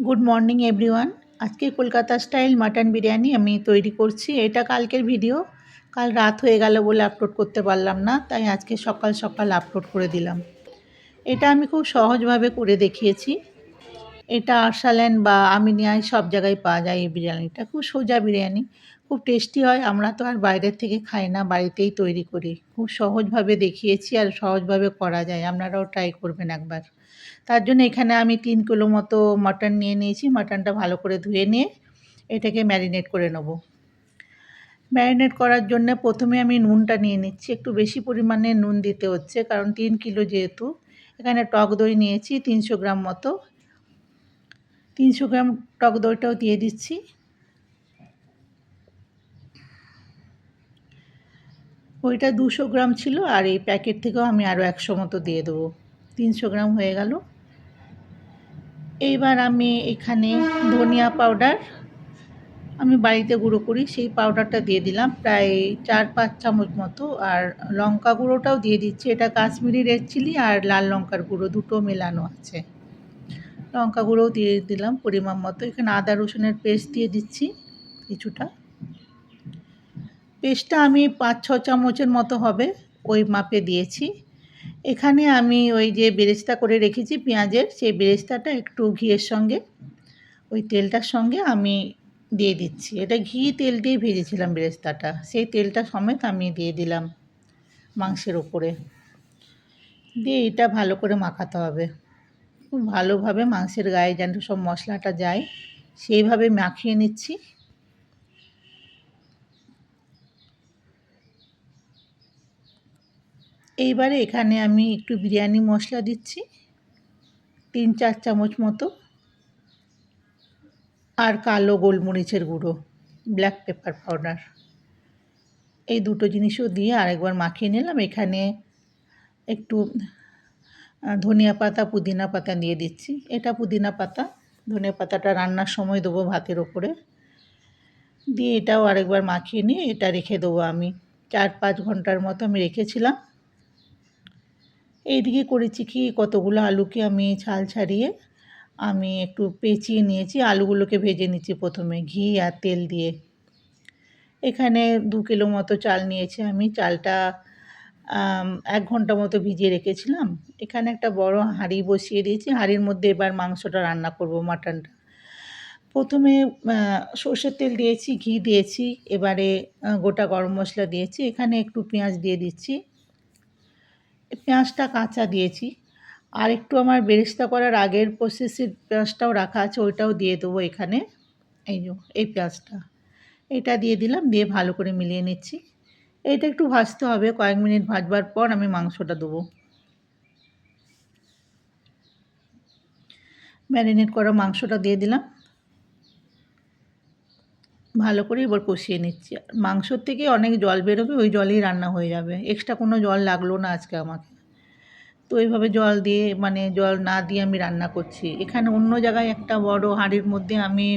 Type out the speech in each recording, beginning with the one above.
Good morning everyone. আজকে Kolkata style mutton biryani আমি তৈরি করছি। এটা কালকের ভিডিও। কাল রাত হয়ে গেল বলে আপলোড করতে পারলাম না, তাই আজকে সকাল সকাল আপলোড করে দিলাম। এটা আমি খুব সহজভাবে করে দেখিয়েছি। এটা আরসাল্যান্ড বা আমিনিয়ায় সব জায়গায় পাওয়া যায়। এই বিরিয়ানিটা খুব সোজা বিরিয়ানি, খুব টেস্টি হয়। আমরা তো আর বাইরের থেকে খাই না, বাড়িতেই তৈরি করি। খুব সহজভাবে দেখিয়েছি আর সহজভাবে করা যায়, আপনারাও ট্রাই করবেন একবার। তার জন্য এখানে আমি 3 কিলো মতো মাটন নিয়ে নিয়েছি। মাটনটা ভালো করে ধুয়ে নিয়ে এটাকে ম্যারিনেট করে নেব। ম্যারিনেট করার জন্য প্রথমে আমি নুনটা নিয়ে নিচ্ছি। একটু বেশি পরিমাণে নুন দিতে হচ্ছে, কারণ 3 কিলো যেহেতু। এখানে টক দই নিয়েছি 300 গ্রাম মতো। 300 গ্রাম টক দইটাও দিয়ে দিচ্ছি। ওইটা 200 গ্রাম ছিল, আর এই প্যাকেট থেকেও আমি আরও 100 মতো দিয়ে দেবো। 300 গ্রাম হয়ে গেল। এইবার আমি এখানে ধনিয়া পাউডার আমি বাড়িতে গুঁড়ো করি, সেই পাউডারটা দিয়ে দিলাম প্রায় 4-5 চামচ মতো। আর লঙ্কা গুঁড়োটাও দিয়ে দিচ্ছি। এটা কাশ্মীরি রেড চিলি আর লাল লঙ্কার গুঁড়ো দুটো মেলানো আছে। লঙ্কা গুঁড়োও দিয়ে দিলাম পরিমাণ মতো। এখানে আদা রসুনের পেস্ট দিয়ে দিচ্ছি কিছুটা। পেস্টটা আমি 5-6 চামচের মতো হবে, ওই মাপে দিয়েছি। এখানে আমি ওই যে বেরেস্তা করে রেখেছি পেঁয়াজের, সেই বেরেস্তাটা একটু ঘিয়ের সঙ্গে, ওই তেলটার সঙ্গে আমি দিয়ে দিচ্ছি। এটা ঘি তেল দিয়ে ভেজেছিলাম বেরেস্তাটা, সেই তেলটা সমেত আমি দিয়ে দিলাম মাংসের ওপরে। দিয়ে এটা ভালো করে মাখাতে হবে। খুব ভালোভাবে মাংসের গায়ে যেন সব মশলাটা যায়, সেইভাবে মাখিয়ে নিচ্ছি। এইবারে এখানে আমি একটু বিরিয়ানি মশলা দিচ্ছি 3-4 চামচ মতো, আর কালো গোলমরিচের গুঁড়ো, ব্ল্যাক পেপার পাউডার। এই দুটো জিনিসও দিয়ে আরেকবার মাখিয়ে নিলাম। এখানে একটু ধনিয়া পাতা পুদিনা পাতা দিয়ে দিচ্ছি। এটা পুদিনা পাতা, ধনিয়া পাতাটা রান্নার সময় দেবো ভাতের ওপরে। দিয়ে এটাও আরেকবার মাখিয়ে নিয়ে এটা রেখে দেবো আমি। 4-5 ঘন্টার মতো আমি রেখেছিলাম। এইদিকে করেছি কি, কতগুলো আলুকে আমি ছাল ছাড়িয়ে আমি একটু পেঁচিয়ে নিয়েছি। আলুগুলোকে ভেজে নিচ্ছি প্রথমে ঘি আর তেল দিয়ে। এখানে 2 কিলো মতো চাল নিয়েছি আমি। চালটা 1 ঘন্টা মতো ভিজিয়ে রেখেছিলাম। এখানে একটা বড় হাঁড়ি বসিয়ে দিয়েছি। হাঁড়ির মধ্যে এবার মাংসটা রান্না করব, মাটনটা। প্রথমে সর্ষের তেল দিয়েছি, ঘি দিয়েছি, এবারে গোটা গরম মশলা দিয়েছি। এখানে একটু পেঁয়াজ দিয়ে দিচ্ছি। পেঁয়াজটা কাঁচা দিয়েছি। আর একটু আমার বেরেস্তা করার আগের প্রসেসের পেঁয়াজটাও রাখা আছে, ওইটাও দিয়ে দেবো এখানে। এই পেঁয়াজটা, এটা দিয়ে দিলাম। দিয়ে ভালো করে মিলিয়ে নিচ্ছি। এটা একটু ভাজতে হবে, কয়েক মিনিট ভাজবার পর আমি মাংসটা দেবো। ম্যারিনেট করা মাংসটা দিয়ে দিলাম। ভালো করে এবার কষিয়ে নিচ্ছি। মাংসর থেকে অনেক জল বেরোবে, ওই জলেই রান্না হয়ে যাবে। এক্সট্রা কোনো জল লাগলো না আজকে আমাকে। তো এইভাবে জল দিয়ে, মানে জল না দিয়ে আমি রান্না করছি। এখানে অন্য জায়গায় একটা বড় হাঁড়ির মধ্যে আমি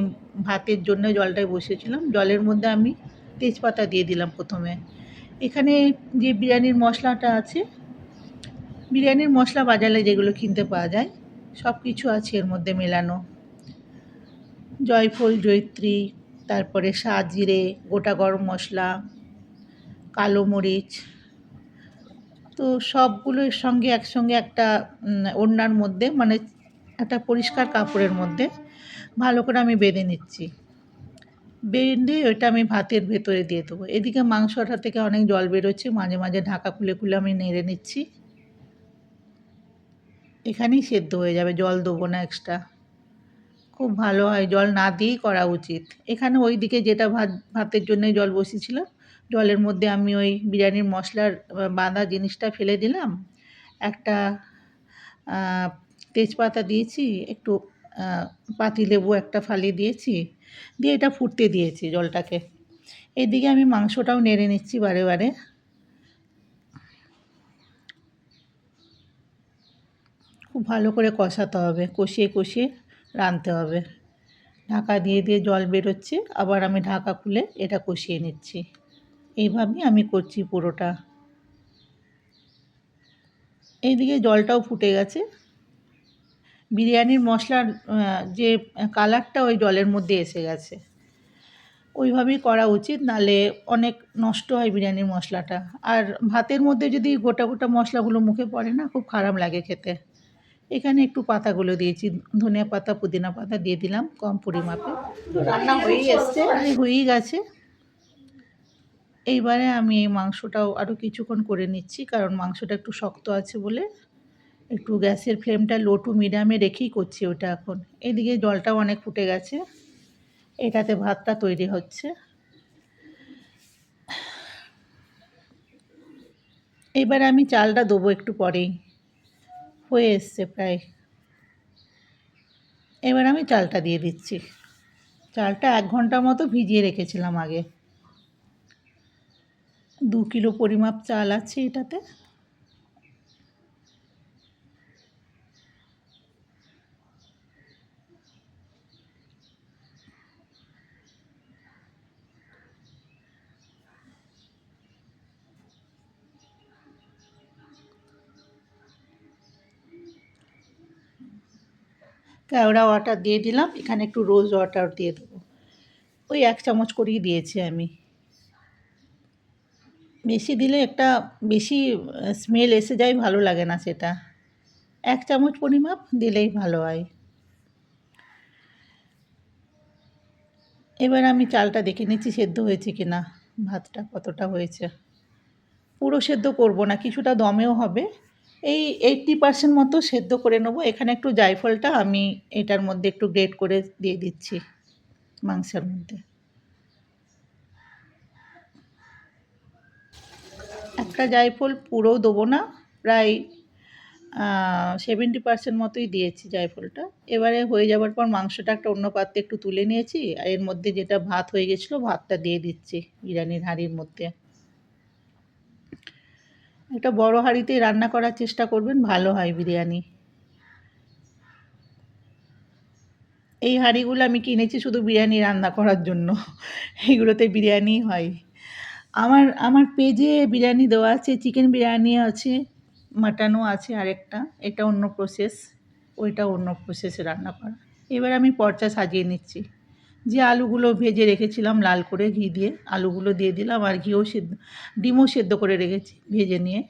ভাতের জন্য জলটাই বসিয়েছিলাম। জলের মধ্যে আমি তেজপাতা দিয়ে দিলাম প্রথমে। এখানে যে বিরিয়ানির মশলাটা আছে, বিরিয়ানির মশলা বাজারে যেগুলো কিনতে পাওয়া যায়, সব কিছু আছে এর মধ্যে মেলানো। জয়ফল, জয়িত্রী, তারপরে সাজিরে, গোটা গরম মশলা, কালো মরিচ। তো সবগুলো এর সঙ্গে একসঙ্গে একটা ওড়নার মধ্যে, মানে একটা পরিষ্কার কাপড়ের মধ্যে ভালো করে আমি বেঁধে নিচ্ছি। বেঁধে ওইটা আমি ভাতের ভেতরে দিয়ে দেবো। এদিকে মাংসটা থেকে অনেক জল বেরোচ্ছে, মাঝে মাঝে ঢাকা খুলে খুলে আমি নেড়ে নিচ্ছি। এখানেই সেদ্ধ হয়ে যাবে, জল দেবো না এক্সট্রা। খুব ভালো হয়, জল না দিয়েই করা উচিত। এখানে ওই দিকে যেটা ভাতের জন্যে জল বসিয়েছিলাম, জলের মধ্যে আমি ওই বিরিয়ানির মশলার বাঁধা জিনিসটা ফেলে দিলাম। একটা তেজপাতা দিয়েছি, একটু পাতিলেবু একটা ফালি দিয়েছি, দিয়ে এটা ফুটতে দিয়েছি জলটাকে। এদিকে আমি মাংসটাও নেড়ে নিচ্ছি বারে বারে। খুব ভালো করে কষাতে হবে, কষিয়ে কষিয়ে রাঁধতে হবে। ঢাকা দিয়ে দিয়ে জল বেরোচ্ছে, আবার আমি ঢাকা খুলে এটা কষিয়ে নিচ্ছি। এইভাবেই আমি করছি পুরোটা। এইদিকে জলটাও ফুটে গেছে। বিরিয়ানির মশলার যে কালারটা ওই জলের মধ্যে এসে গেছে। ওইভাবেই করা উচিত, নাহলে অনেক নষ্ট হয় বিরিয়ানির মশলাটা। আর ভাতের মধ্যে যদি গোটা, গোটা মশলাগুলো মুখে পড়ে না, খুব খারাপ লাগে খেতে। এখানে একটু পাতাগুলো দিয়েছি, ধনিয়া পাতা, পুদিনা পাতা দিয়ে দিলাম কম পরিমাপে। রান্না হয়েই এসছে, প্রায় হয়েই গেছে। এইবারে আমি এই মাংসটাও আরও কিছুক্ষণ করে নিচ্ছি, কারণ মাংসটা একটু শক্ত আছে বলে একটু গ্যাসের ফ্লেমটা লো টু মিডিয়ামে রেখেই করছি ওটা এখন। এদিকে জলটাও অনেক ফুটে গেছে, এটাতে ভাতটা তৈরি হচ্ছে। এবারে আমি চালটা দেবো একটু পরেই, হয়ে এসছে প্রায়। এবার আমি চালটা দিয়ে দিচ্ছি। চালটা 1 ঘন্টার মতো ভিজিয়ে রেখেছিলাম আগে। 2 কিলো পরিমাপ চাল আছে এটাতে। কেওড়া ওয়াটার দিয়ে দিলাম, এখানে একটু রোজ ওয়াটার দিয়ে দেবো। ওই 1 চামচ করেই দিয়েছি আমি। বেশি দিলে একটা বেশি স্মেল এসে যায়, ভালো লাগে না সেটা। 1 চামচ পরিমাপ দিলেই ভালো হয়। এবার আমি চালটা দেখে নিচ্ছি সেদ্ধ হয়েছে কি না, ভাতটা কতটা হয়েছে। পুরো সেদ্ধ করব না, কিছুটা দমেও হবে। এই 80% মতো সেদ্ধ করে নেবো। এখানে একটু জায়ফলটা আমি এটার মধ্যে একটু গ্রেট করে দিয়ে দিচ্ছি মাংসের মধ্যে। একটা জায়ফল পুরোও দেবো না, প্রায় 70% মতোই দিয়েছি জায়ফলটা। এবারে হয়ে যাবার পর মাংসটা একটা অন্য পাত্রে একটু তুলে নিয়েছি, আর এর মধ্যে যেটা ভাত হয়ে গেছিলো ভাতটা দিয়ে দিচ্ছি বিরিয়ানির হাঁড়ির মধ্যে। একটা বড় হাঁড়িতেই রান্না করার চেষ্টা করবেন, ভালো হয় বিরিয়ানি। এই হাঁড়িগুলো আমি কিনেছি শুধু বিরিয়ানি রান্না করার জন্য। এইগুলোতে বিরিয়ানিই হয়। আমার আমার পেজে বিরিয়ানি দেওয়া আছে, চিকেন বিরিয়ানি আছে, মাটনও আছে আরেকটা। এটা অন্য প্রসেস, ওইটা অন্য প্রসেসে রান্না করা। এবার আমি পর্চা সাজিয়ে নিচ্ছি। যে আলুগুলো ভেজে রেখেছিলাম লাল করে ঘি দিয়ে, আলুগুলো দিয়ে দিলাম, আর ডিমও সেদ্ধ করে রেখেছি ভেজে নিয়ে।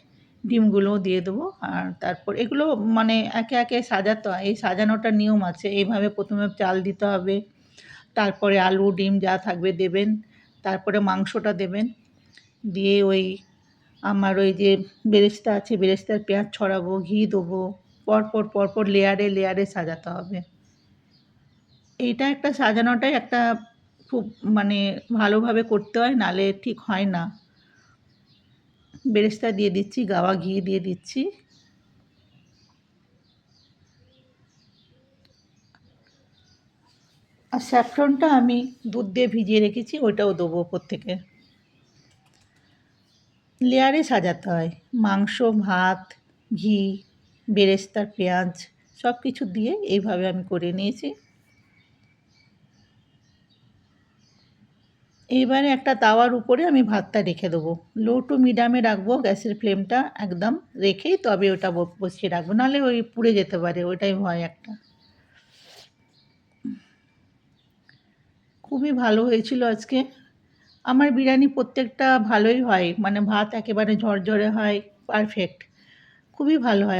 ডিমগুলোও দিয়ে দেবো, আর তারপর এগুলো মানে একে একে সাজাতে হয়। এই সাজানোটার নিয়ম আছে। এইভাবে প্রথমে চাল দিতে হবে, তারপরে আলু, ডিম যা থাকবে দেবেন, তারপরে মাংসটা দেবেন, দিয়ে ওই আমার ওই যে বেরেস্তা আছে, বেরেস্তার পেঁয়াজ ছড়াবো, ঘি দেবো, পরপর লেয়ারে লেয়ারে সাজাতে হবে। এইটা একটা সাজানোটাই একটা খুব মানে ভালোভাবে করতে হয়, নাহলে ঠিক হয় না। বেরেস্তা দিয়ে দিচ্ছি, গাওয়া ঘি দিয়ে দিচ্ছি। আর স্যাফরনটা আমি দুধ দিয়ে ভিজিয়ে রেখেছি, ওইটাও দেবো ওপর থেকে। লেয়ারে সাজাতে হয়। মাংস, ভাত, ঘি, বেরেস্তার পেঁয়াজ সব কিছু দিয়ে এইভাবে আমি করে নিয়েছি। এইবারে একটা তাওয়ার উপরে আমি ভাতটা রেখে দেবো। লো টু মিডিয়ামে রাখবো গ্যাসের ফ্লেমটা একদম, রেখেই তবে ওটা বসিয়ে রাখবো, নাহলে ওই পুড়ে যেতে পারে, ওইটাই ভয় একটা। খুবই ভালো হয়েছিল আজকে। আমার বিরিয়ানি প্রত্যেকটা ভালোই হয়, মানে ভাত একেবারে ঝরঝরে হয়, পারফেক্ট। খুবই ভালো হয়।